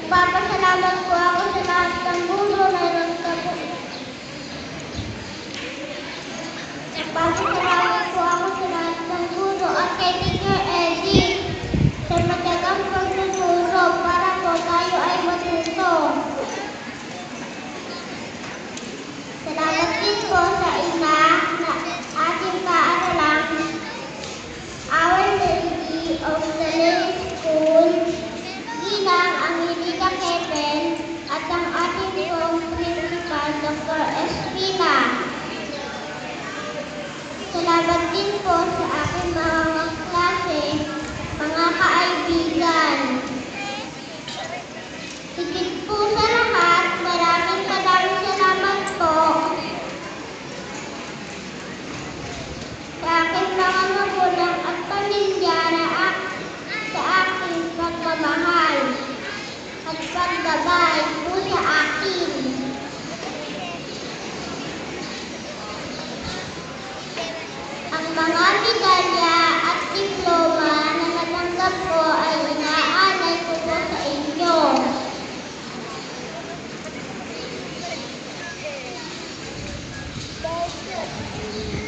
Nagpapasalamat po ako sa lahat ng mundo na Nagpapasalamat po ako sa lahat ng mundo at kay Teacher Eddie sa matagang pagtuturo para po tayo ay matuto. Salamat din po sa ina na ating kaaralang Our Lady of the Lake School, Ginang Angelita Kevin at ang ating pong principal, Dr. Espina. Salamat din po sa aking mga klase, mga kaibigan. Higit po sa lahat, maraming salamat po sa aking mga magulang at pamilya na sa aking pagmamahal at paggabay po sa akin. Ang mga medalya at diploma na natanggap ko ay inaalay ko po sa inyo.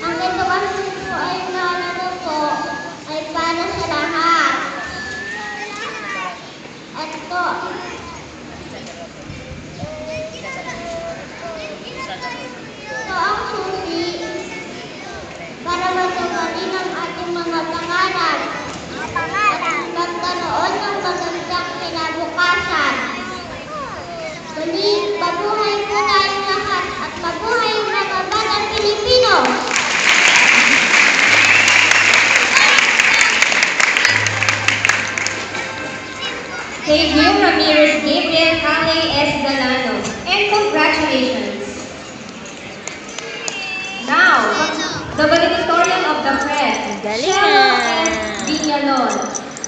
Ang edukasyon po ay nalalo po ay para sa lahat. At po, ito ang susi para matuparin ang ating mga pangarap at magkaroon ng magandang kinabukasan. Muli, mabuhay po tayong lahat at mabuhay ang mga batang Pilipino! Thank you, Ramirez Gabriel Calais S. Galano, and congratulations! Now, the valedictorian of the press, Cheryl S. Villalon.